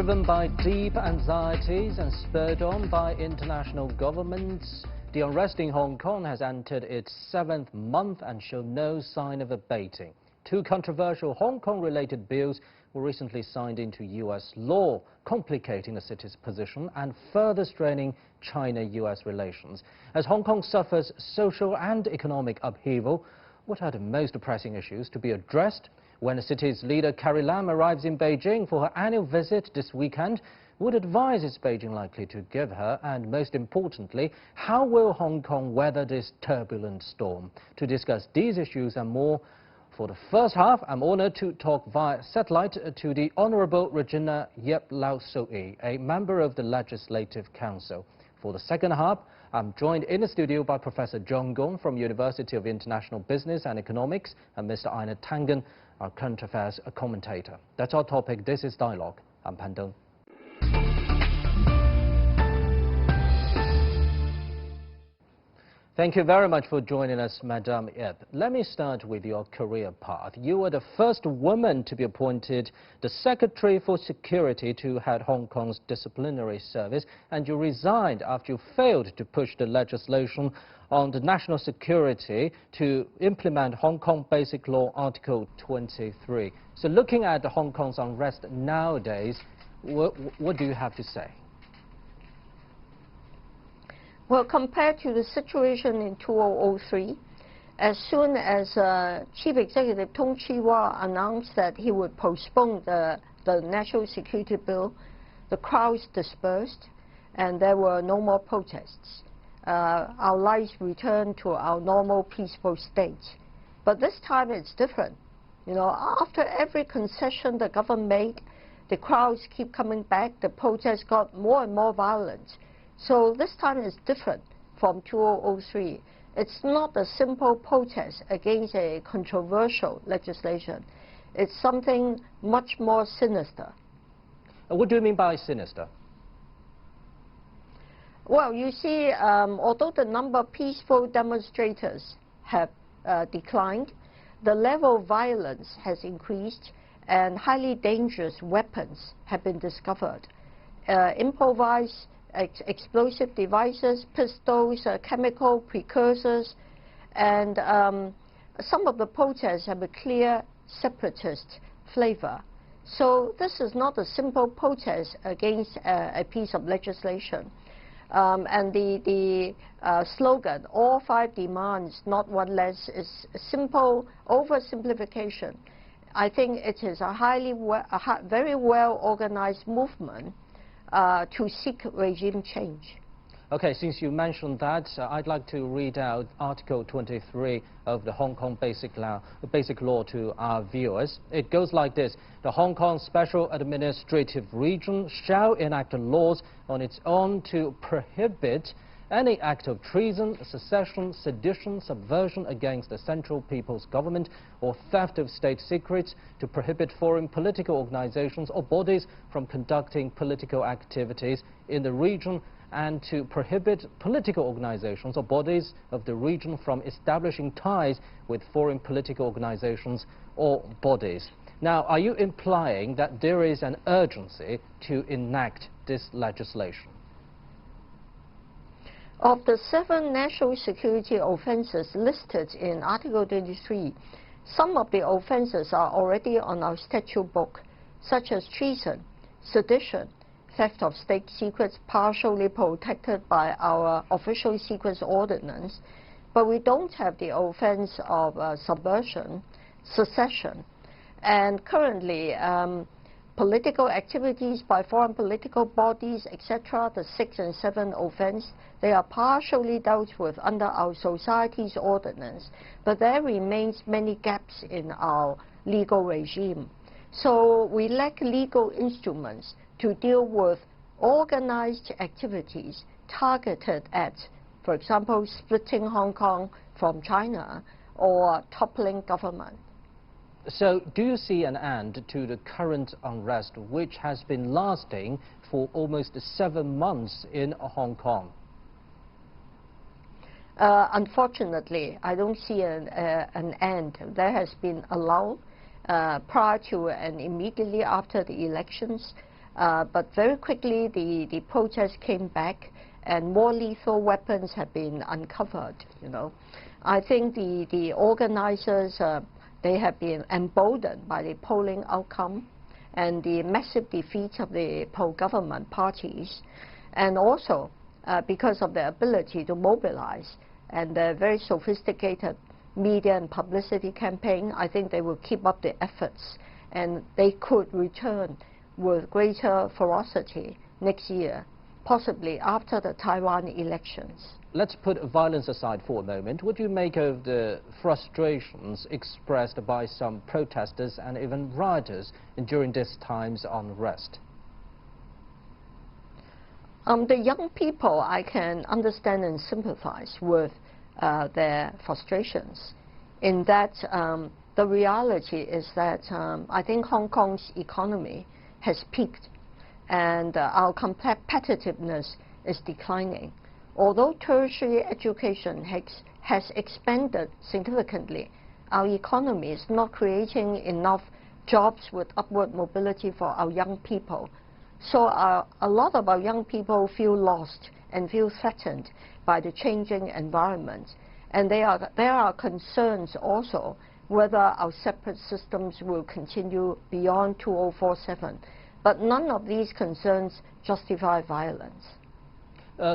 Driven by deep anxieties and spurred on by international governments, the unrest in Hong Kong has entered its 7th month and shows no sign of abating. Two controversial Hong Kong-related bills were recently signed into U.S. law, complicating the city's position and further straining China-U.S. relations. As Hong Kong suffers social and economic upheaval, what are the most pressing issues to be addressed? When the city's leader Carrie Lam arrives in Beijing for her annual visit this weekend, what advice is Beijing likely to give her? And most importantly, how will Hong Kong weather this turbulent storm? To discuss these issues and more, for the first half, I'm honored to talk via satellite to the Honorable Regina Yip Lau Sui, a member of the Legislative Council. For the second half, I'm joined in the studio by Professor John Gong from University of International Business and Economics and Mr. Ina Tangen, our current affairs commentator. That's our topic. This is Dialogue. I'm Pan Dong. Thank you very much for joining us, Madame Yip. Let me start with your career path. You were the first woman to be appointed the Secretary for Security to head Hong Kong's disciplinary service, and you resigned after you failed to push the legislation on the national security to implement Hong Kong Basic Law Article 23. So looking at Hong Kong's unrest nowadays, what do you have to say? Well, compared to the situation in 2003, as soon as Chief Executive Tung Chee-hwa announced that he would postpone the National Security Bill, the crowds dispersed and there were no more protests. Our lives returned to our normal peaceful state. But this time it's different. You know, after every concession the government made, the crowds keep coming back, the protests got more and more violent. So this time is different from 2003. It's not a simple protest against a controversial legislation. It's something much more sinister. What do you mean by sinister? Well, you see, although the number of peaceful demonstrators have declined, the level of violence has increased and highly dangerous weapons have been discovered. Improvised explosive devices, pistols, chemical precursors, and some of the protests have a clear separatist flavor. So this is not a simple protest against a piece of legislation. And the slogan, all 5 demands, not one less, is a simple oversimplification. I think it is a very well organized movement to seek regime change. Okay, since you mentioned that, I'd like to read out Article 23 of the Hong Kong Basic Law to our viewers. It goes like this: the Hong Kong Special Administrative Region shall enact laws on its own to prohibit any act of treason, secession, sedition, subversion against the Central People's Government, or theft of state secrets, to prohibit foreign political organizations or bodies from conducting political activities in the region, and to prohibit political organizations or bodies of the region from establishing ties with foreign political organizations or bodies. Now, are you implying that there is an urgency to enact this legislation? Of the 7 national security offenses listed in Article 23, some of the offenses are already on our statute book, such as treason, sedition, theft of state secrets partially protected by our official secrets ordinance, but we don't have the offense of subversion, secession, and currently political activities by foreign political bodies, etc., the 6th and 7th offense, they are partially dealt with under our society's ordinance, but there remains many gaps in our legal regime. So we lack legal instruments to deal with organized activities targeted at, for example, splitting Hong Kong from China or toppling government. So do you see an end to the current unrest, which has been lasting for almost 7 months in Hong Kong? Unfortunately, I don't see an end. There has been a lull prior to and immediately after the elections. But very quickly the protests came back, and more lethal weapons have been uncovered. I think the organizers, they have been emboldened by the polling outcome and the massive defeats of the pro-government parties, and also because of their ability to mobilize and their very sophisticated media and publicity campaign. I think they will keep up the efforts, and they could return with greater ferocity next year, possibly after the Taiwan elections. Let's put violence aside for a moment. What do you make of the frustrations expressed by some protesters and even rioters during this time's unrest? The young people, I can understand and sympathize with their frustrations, in that the reality is that I think Hong Kong's economy has peaked, and our competitiveness is declining. Although tertiary education has expanded significantly, our economy is not creating enough jobs with upward mobility for our young people. So a lot of our young people feel lost and feel threatened by the changing environment. And there are concerns also whether our separate systems will continue beyond 2047. But none of these concerns justify violence.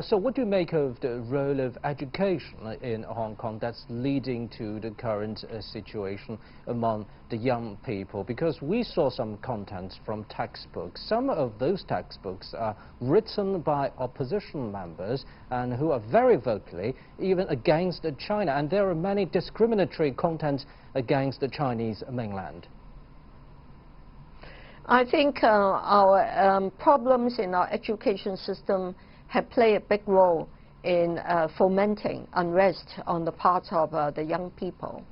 So what do you make of the role of education in Hong Kong that's leading to the current situation among the young people? Because we saw some contents from textbooks. Some of those textbooks are written by opposition members and who are very vocally even against China. And there are many discriminatory contents against the Chinese mainland. I think our problems in our education system have played a big role in fomenting unrest on the part of the young people.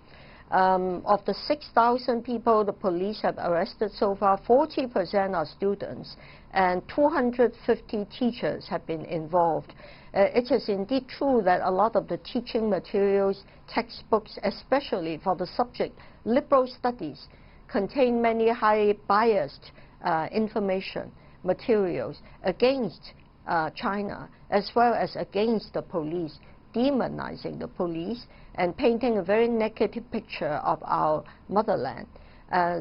Of the 6,000 people the police have arrested so far, 40% are students, and 250 teachers have been involved. It is indeed true that a lot of the teaching materials, textbooks, especially for the subject liberal studies, contain many highly biased information materials against China, as well as against the police, demonizing the police and painting a very negative picture of our motherland.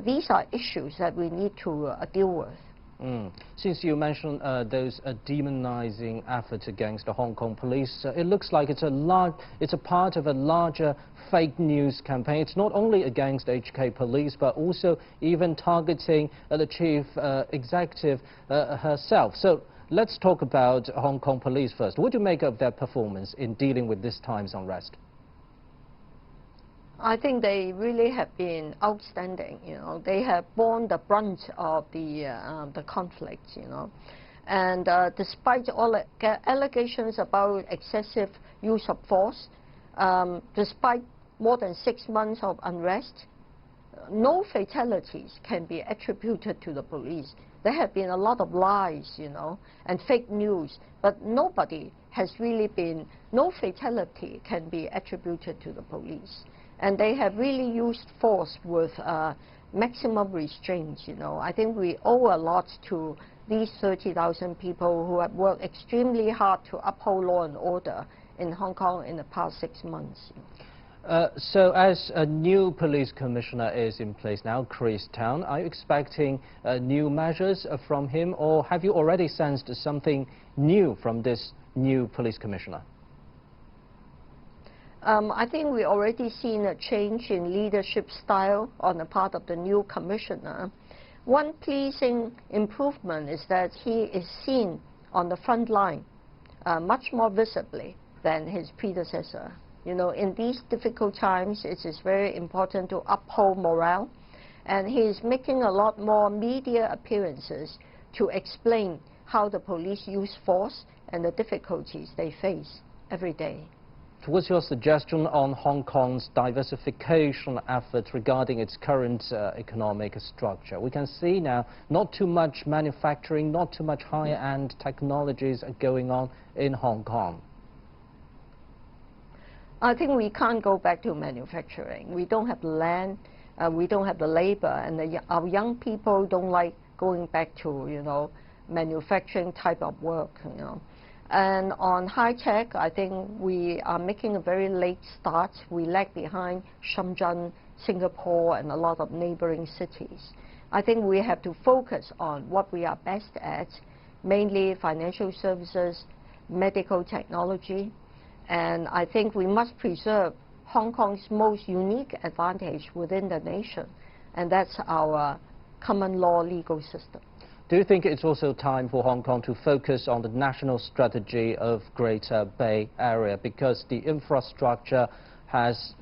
These are issues that we need to deal with. Since you mentioned those demonizing efforts against the Hong Kong police, it looks like it's a part of a larger fake news campaign. It's not only against HK police, but also even targeting the chief executive herself. So let's talk about Hong Kong police first. What do you make of their performance in dealing with this time's unrest? I think they really have been outstanding. They have borne the brunt of the conflict. And despite all allegations about excessive use of force, despite more than 6 months of unrest, no fatalities can be attributed to the police. There have been a lot of lies, and fake news, but no fatality can be attributed to the police. And they have really used force with maximum restraint. I think we owe a lot to these 30,000 people who have worked extremely hard to uphold law and order in Hong Kong in the past 6 months. So as a new police commissioner is in place now, Chris Town, are you expecting new measures from him, or have you already sensed something new from this new police commissioner? I think we already seen a change in leadership style on the part of the new commissioner. One pleasing improvement is that he is seen on the front line much more visibly than his predecessor. In these difficult times, it is very important to uphold morale, and he is making a lot more media appearances to explain how the police use force and the difficulties they face every day. What's your suggestion on Hong Kong's diversification efforts regarding its current economic structure? We can see now not too much manufacturing, not too much higher-end technologies are going on in Hong Kong. I think we can't go back to manufacturing. We don't have the land, we don't have the labor, and our young people don't like going back to, manufacturing type of work, you know. And on high tech, I think we are making a very late start. We lag behind Shenzhen, Singapore, and a lot of neighboring cities. I think we have to focus on what we are best at, mainly financial services, medical technology, and I think we must preserve Hong Kong's most unique advantage within the nation, and that's our common law legal system. Do you think it's also time for Hong Kong to focus on the national strategy of Greater Bay Area, because the infrastructure has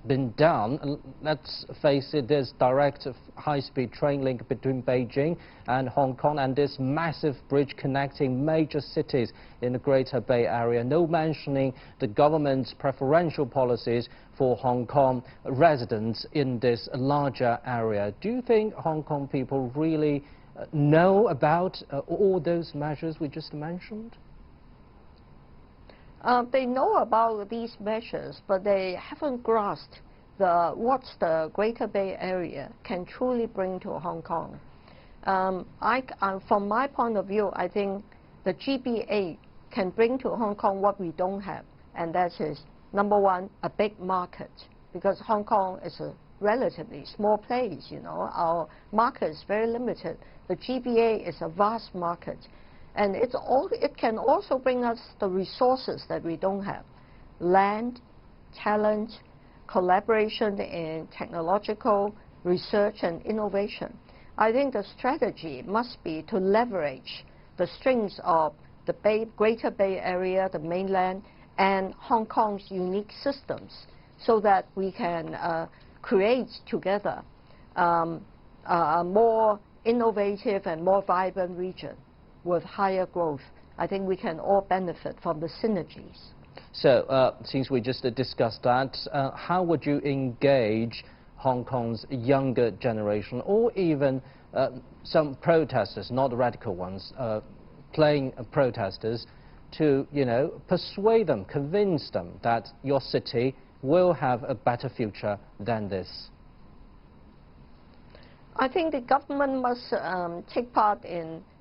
been down? And let's face it, there's direct high-speed train link between Beijing and Hong Kong, and this massive bridge connecting major cities in the Greater Bay Area. No mentioning the government's preferential policies for Hong Kong residents in this larger area. Do you think Hong Kong people really know about all those measures we just mentioned? They know about these measures, but they haven't grasped what the Greater Bay Area can truly bring to Hong Kong. From my point of view, I think the GBA can bring to Hong Kong what we don't have, and that is, number one, a big market, because Hong Kong is a relatively small place, you know. Our market is very limited. The GBA is a vast market. And it can also bring us the resources that we don't have: land, talent, collaboration in technological research and innovation. I think the strategy must be to leverage the strengths of the Greater Bay Area, the mainland, and Hong Kong's unique systems, so that we can create together a more innovative and more vibrant region with higher growth. I think we can all benefit from the synergies. So, since we just discussed that, how would you engage Hong Kong's younger generation, or even some protesters, not radical ones, playing protesters, to, you know, persuade them, convince them that your city will have a better future than this? I think the government must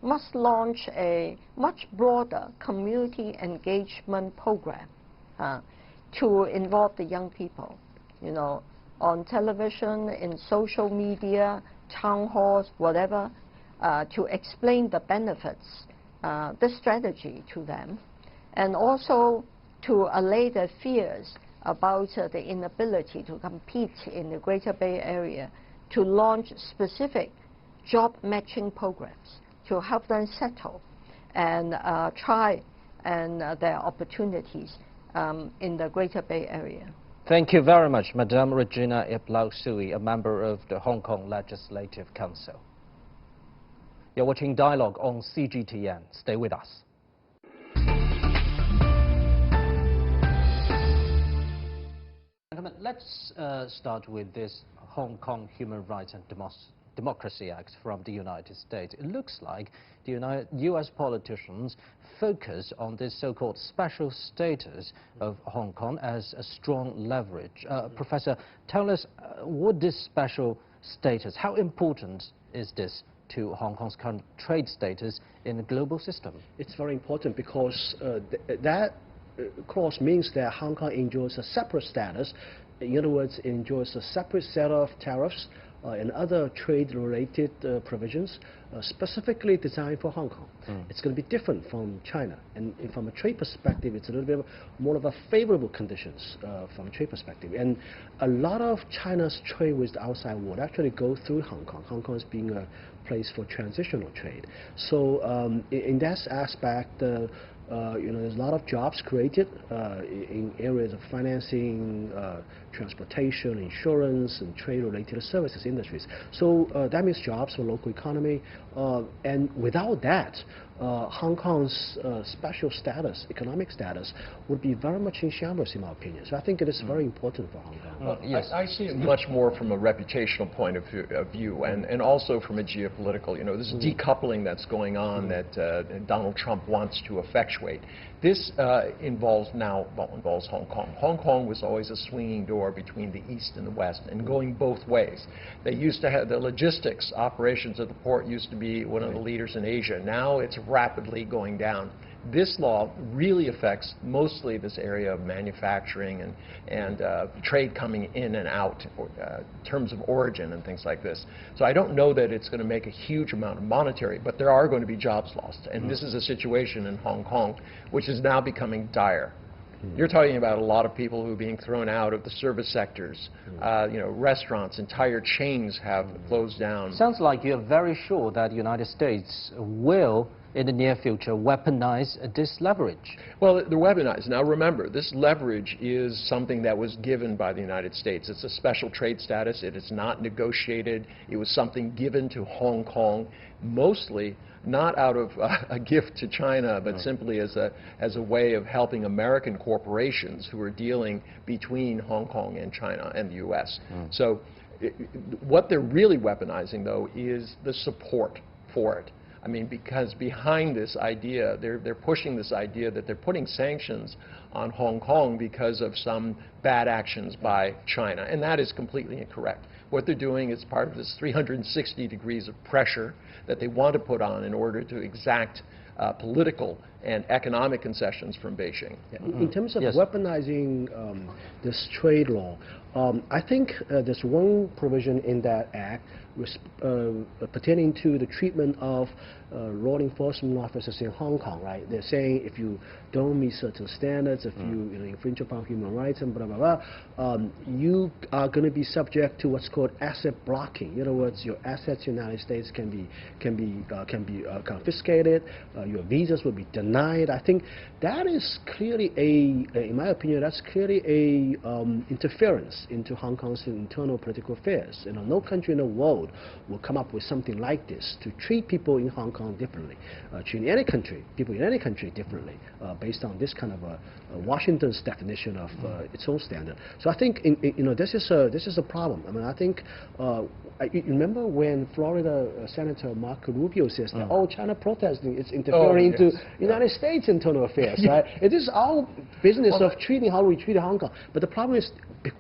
must launch a much broader community engagement program to involve the young people, you know, on television, in social media, town halls, whatever, to explain the benefits, the strategy to them, and also to allay their fears about the inability to compete in the Greater Bay Area, to launch specific job matching programs to help them settle and try and their opportunities in the Greater Bay Area. Thank you very much, Madame Regina Ip Lau Sui, a member of the Hong Kong Legislative Council. You're watching Dialogue on CGTN. Stay with us. Gentlemen, let's start with this Hong Kong Human Rights and Democracy Act from the United States. It looks like the U.S. politicians focus on this so-called special status of Hong Kong as a strong leverage. Professor, tell us what this special status, how important is this to Hong Kong's current trade status in the global system? It's very important because that clause means that Hong Kong enjoys a separate status. In other words, it enjoys a separate set of tariffs and other trade-related provisions specifically designed for Hong Kong. It's going to be different from China, and from a trade perspective, it's a little bit more of a favorable conditions from a trade perspective. And a lot of China's trade with the outside world actually go through Hong Kong. Hong Kong is being a place for transitional trade. So in that aspect, there's a lot of jobs created in areas of financing, transportation, insurance, and trade-related services industries. So that means jobs for local economy. And without that, Hong Kong's special status, economic status, would be very much in shambles, in my opinion. So I think it is very important for Hong Kong. Well, yes. I see it much more from a reputational point of view and also from a geopolitical, you know, this decoupling that's going on that Donald Trump wants to effectuate. This involves Hong Kong. Hong Kong was always a swinging door between the East and the West and going both ways. They used to have the logistics operations at the port used to be one of the leaders in Asia. Now it's rapidly going down. This law really affects mostly this area of manufacturing and trade coming in and out, terms of origin and things like this. So I don't know that it's going to make a huge amount of monetary, but there are going to be jobs lost. And this is a situation in Hong Kong which is now becoming dire. You're talking about a lot of people who are being thrown out of the service sectors. You know, restaurants, entire chains have closed down. Sounds like you're very sure that the United States will, in the near future, weaponize this leverage. Well, they're weaponized. Now remember, this leverage is something that was given by the United States. It's a special trade status. It is not negotiated. It was something given to Hong Kong, mostly not out of a gift to China, but simply as a way of helping American corporations who are dealing between Hong Kong and China and the U.S. So what they're really weaponizing, though, is the support for it. I mean, because behind this idea, they're pushing this idea that they're putting sanctions on Hong Kong because of some bad actions by China, and that is completely incorrect. What they're doing is part of this 360 degrees of pressure that they want to put on in order to exact political and economic concessions from Beijing. In terms of weaponizing this trade law, I think there's one provision in that act pertaining to the treatment of law enforcement officers in Hong Kong, right? They're saying if you don't meet certain standards, if you infringe upon human rights and blah, blah, blah, you are going to be subject to what's called asset blocking. In other words, your assets in the United States can be confiscated, your visas will be denied. I think that is clearly in my opinion, that's clearly interference into Hong Kong's internal political affairs. You know, no country in the world will come up with something like this to treat people in Hong Kong differently, treat any country, people in any country differently, based on this kind of Washington's definition of its own standard. So I think you know, this is a problem. I mean, I think you remember when Florida Senator Marco Rubio says that oh, China protesting is interfering into United States internal affairs, right? It is our business of treating how we treat Hong Kong. But the problem is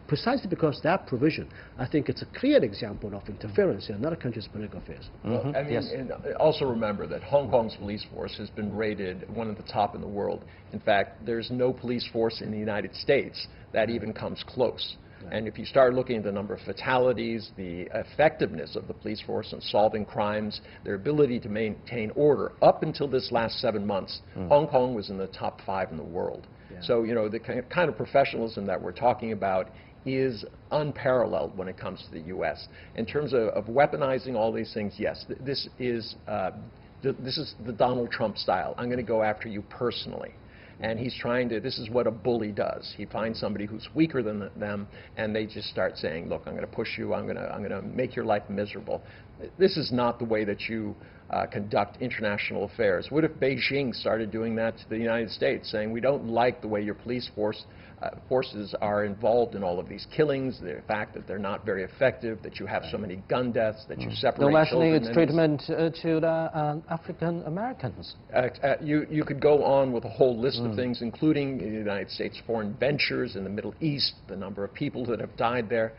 precisely because that provision, I think it's a clear example of interference in another country's political affairs. Well, I mean, and also remember that Hong Kong's police force has been rated one of the top in the world. In fact, there's no police force in the United States that even comes close. And if you start looking at the number of fatalities, the effectiveness of the police force in solving crimes, their ability to maintain order, up until this last 7 months, Hong Kong was in the top 5 in the world. So, you know, the kind of professionalism that we're talking about is unparalleled when it comes to the U.S. In terms of weaponizing all these things, yes, this is the Donald Trump style. I'm going to go after you personally. And he's trying to, this is what a bully does. He finds somebody who's weaker than them, and they just start saying, look, I'm going to push you, I'm going to make your life miserable. This is not the way that you conduct international affairs. What if Beijing started doing that to the United States, saying we don't like the way your police forces are involved in all of these killings, the fact that they're not very effective, that you have so many gun deaths, that you separate children. Mentioning its treatment to the African Americans. You could go on with a whole list of things, including the United States foreign ventures in the Middle East, the number of people that have died there.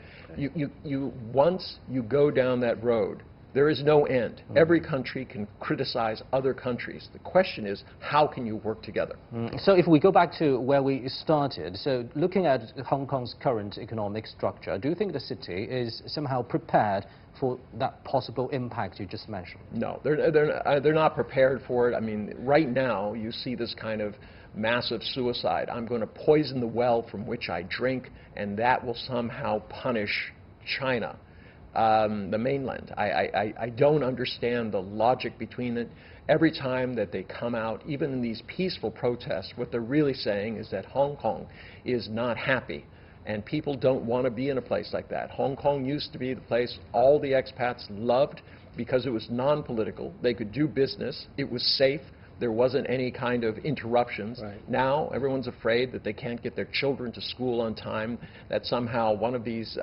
Once you go down that road, there is no end. Every country can criticize other countries. The question is, how can you work together? So if we go back to where we started, so looking at Hong Kong's current economic structure, do you think the city is somehow prepared for that possible impact you just mentioned? No, they're not prepared for it. I mean, right now, you see this kind of massive suicide. I'm going to poison the well from which I drink, and that will somehow punish China. The mainland. I don't understand the logic between it. Every time that they come out, even in these peaceful protests, what they're really saying is that Hong Kong is not happy, and people don't want to be in a place like that. Hong Kong used to be the place all the expats loved because it was non-political. They could do business. It was safe. There wasn't any kind of interruptions. Right. Now everyone's afraid that they can't get their children to school on time, that somehow one of these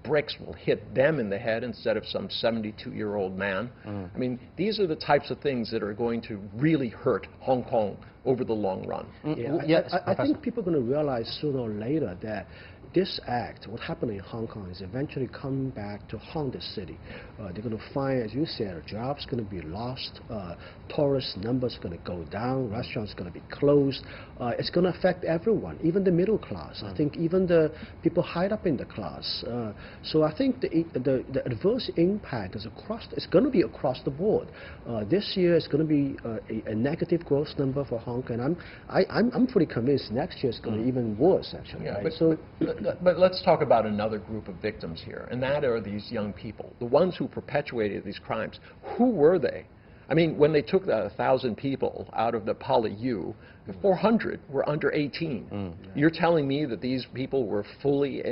bricks will hit them in the head instead of some 72-year-old man. I mean, these are the types of things that are going to really hurt Hong Kong over the long run. Yeah, Yes, I think people are going to realize sooner or later that this act, what happened in Hong Kong, is eventually coming back to haunt the city. They're going to find, as you said, jobs going to be lost, tourist numbers are going to go down, restaurants are going to be closed. It's going to affect everyone, even the middle class. I think even the people high up in the class. So I think the adverse impact is it's going to be across the board. This year is going to be a negative growth number for Hong Kong. I'm pretty convinced next year is going to be even worse, actually. Yeah, right? but let's talk about another group of victims here, and that are these young people, the ones who perpetuated these crimes. Who were they? I mean, when they took 1,000 people out of the Poly-U, 400 were under 18. You're telling me that these people were fully,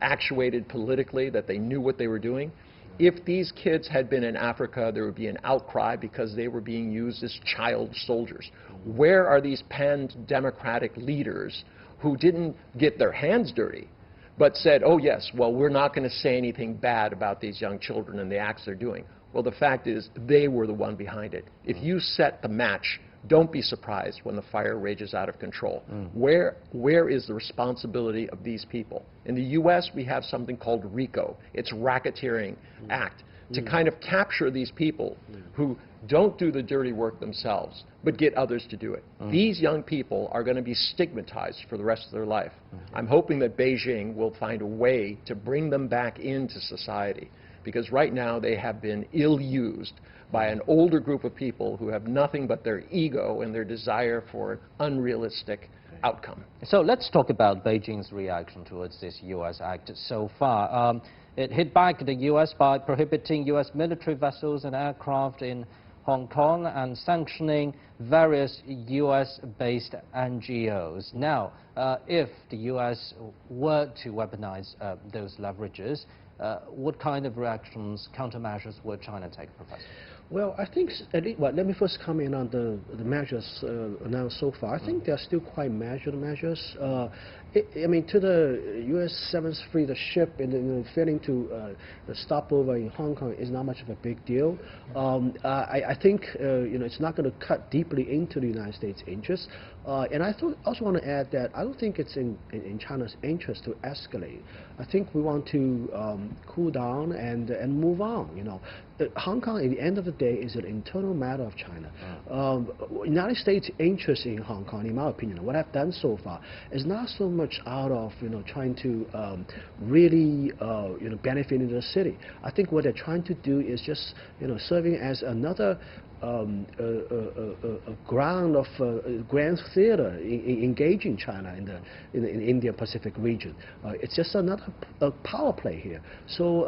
actuated politically, that they knew what they were doing? If these kids had been in Africa, there would be an outcry because they were being used as child soldiers. Where are these pan-democratic leaders who didn't get their hands dirty, but said, oh yes, well, we're not going to say anything bad about these young children and the acts they're doing? Well, the fact is, they were the one behind it. If you set the match, don't be surprised when the fire rages out of control. Where is the responsibility of these people? In the U.S., we have something called RICO. It's Racketeering Act, to kind of capture these people who don't do the dirty work themselves, but get others to do it. These young people are going to be stigmatized for the rest of their life. I'm hoping that Beijing will find a way to bring them back into society, because right now they have been ill-used by an older group of people who have nothing but their ego and their desire for an unrealistic outcome. So let's talk about Beijing's reaction towards this U.S. act so far. It hit back the U.S. by prohibiting U.S. military vessels and aircraft in Hong Kong and sanctioning various U.S.-based NGOs. Now, if the U.S. were to weaponize those leverages, what kind of reactions, countermeasures would China take, Professor? Well, I think, well, let me first comment on the measures announced so far. I think they're still quite measured measures. I mean, to the U.S. 7th Fleet, the ship and failing to stop over in Hong Kong is not much of a big deal. I think it's not going to cut deeply into the United States' interests. And I also want to add that I don't think it's in China's interest to escalate. I think we want to cool down and move on. Hong Kong, at the end of the day, is an internal matter of China. United States' interest in Hong Kong, in my opinion, what I've done so far, is not so much out of trying to really benefit in the city. I think what they're trying to do is just serving as another a ground of grand theater engaging China in the Indo-Pacific region. It's just another power play here. So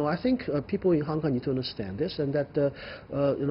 I think people in Hong Kong need to understand this, and that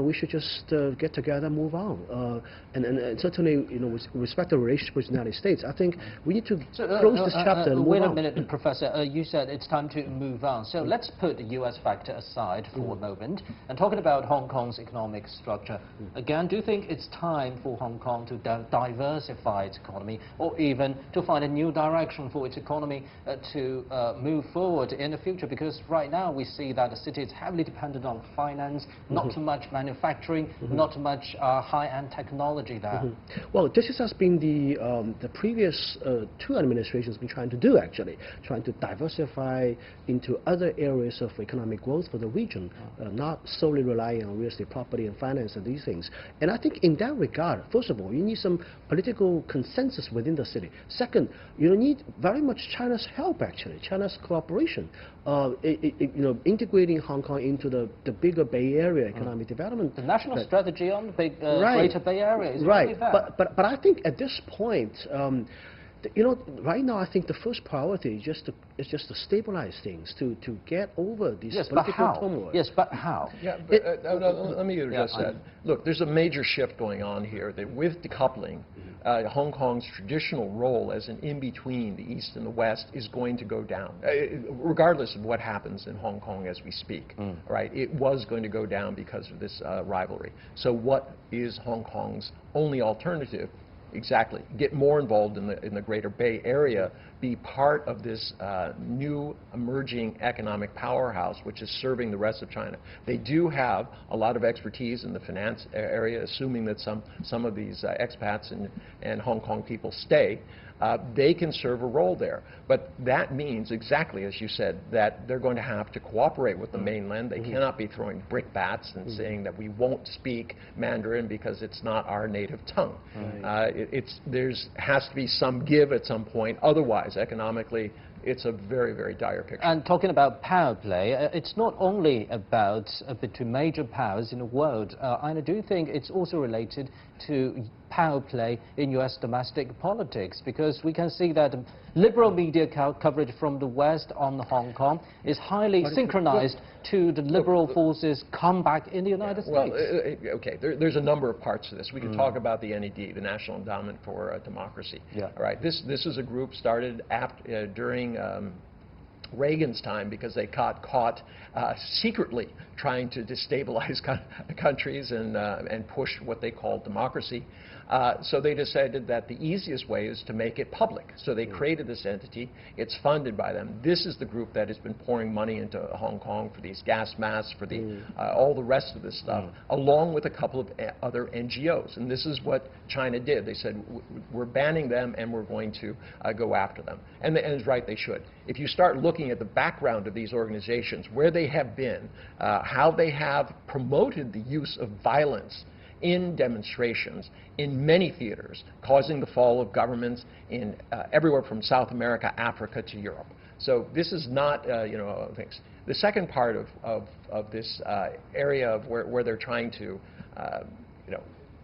we should just get together and move on. And certainly, with respect to the relationship with the United States, I think we need to close this chapter and move wait on. a minute, Professor. You said it's time to move on. So let's put the U.S. factor aside for a moment and talking about Hong Kong's economic structure. Again, do you think it's time for Hong Kong to diversify its economy, or even to find a new direction for its economy to move forward in the future? Because right now we see that the city is heavily dependent on finance, not too much manufacturing, not too much high-end technology there. Well, this has been the previous two administrations been trying to do, actually, trying to diversify into other areas of economic growth for the region, not solely relying on real estate property and finance and these things. And I think in that regard, first of all, you need some political consensus within the city. Second, you need very much China's help, actually, China's cooperation. Integrating Hong Kong into the bigger Bay Area economic development. The national strategy on the big, Greater Bay Area is right. Really there. But I think at this point, right now I think the first priority is just to stabilize things, to get over these political turmoil. Yes, but how? Yeah, but, let me address that. Look, there's a major shift going on here that with decoupling, Hong Kong's traditional role as an in-between the East and the West is going to go down, regardless of what happens in Hong Kong as we speak. Right? It was going to go down because of this rivalry. So what is Hong Kong's only alternative? Exactly. Get more involved in the Greater Bay Area, be part of this new emerging economic powerhouse which is serving the rest of China. They do have a lot of expertise in the finance area, assuming that some of these expats and Hong Kong people stay. They can serve a role there. But that means, exactly as you said, that they're going to have to cooperate with the mainland. They cannot be throwing brickbats and saying that we won't speak Mandarin because it's not our native tongue. There has to be some give at some point. Otherwise, economically, it's a very, very dire picture. And talking about power play, it's not only about between major powers in the world. I do think it's also related to power play in U.S. domestic politics, because we can see that liberal media coverage from the West on Hong Kong is highly synchronized to the liberal forces comeback in the United States. Well, okay, there's a number of parts to this. We can talk about the NED, the National Endowment for Democracy. All right, this is a group started during Reagan's time because they got caught secretly trying to destabilize countries and push what they called democracy. So they decided that the easiest way is to make it public. So they created this entity. It's funded by them. This is the group that has been pouring money into Hong Kong for these gas masks, for the all the rest of this stuff, along with a couple of other NGOs. And this is what China did. They said, we're banning them and we're going to go after them. And it's right, they should. If you start looking at the background of these organizations, where they have been, how they have promoted the use of violence in demonstrations in many theaters, causing the fall of governments in everywhere from South America, Africa to Europe. So this is not, things. The second part of this area of where they're trying to,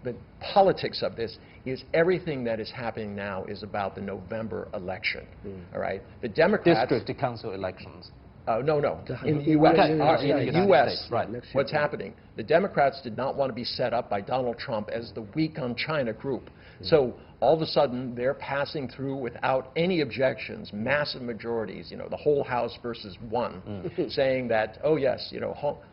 the politics of this is everything that is happening now is about the November election. All right, the Democrats. District council elections. No. In the U.S. U.S. Right. What's happening? The Democrats did not want to be set up by Donald Trump as the weak on China group. So all of a sudden, they're passing through without any objections, massive majorities, the whole House versus one, saying that, oh yes,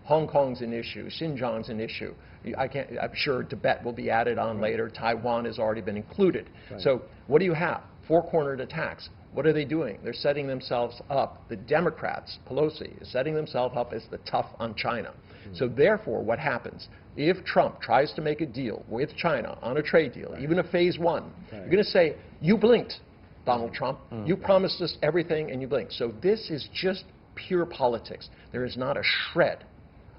Hong Kong's an issue, Xinjiang's an issue. I'm sure Tibet will be added on later. Taiwan has already been included. So what do you have? Four-cornered attacks. What are they doing? They're setting themselves up. The Democrats, Pelosi, is setting themselves up as the tough on China. So therefore, what happens? If Trump tries to make a deal with China on a trade deal, even a phase one, you're going to say, you blinked, Donald Trump. You promised us everything and you blinked. So this is just pure politics. There is not a shred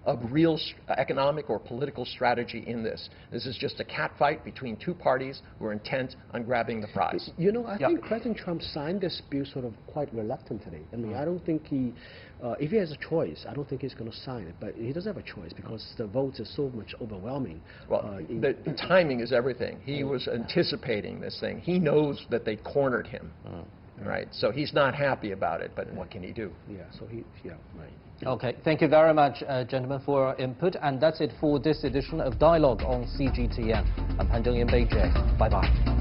of real economic or political strategy in this. This is just a catfight between two parties who are intent on grabbing the prize. I think President Trump signed this bill sort of quite reluctantly. I mean, I don't think he, if he has a choice, I don't think he's going to sign it. But he doesn't have a choice because the votes are so much overwhelming. Well, the timing is everything. He was anticipating this thing. He knows that they cornered him. Right, so he's not happy about it, but what can he do? Right. Okay, thank you very much, gentlemen, for your input, and that's it for this edition of Dialogue on CGTN. I'm Han Zheng in Beijing. Bye-bye.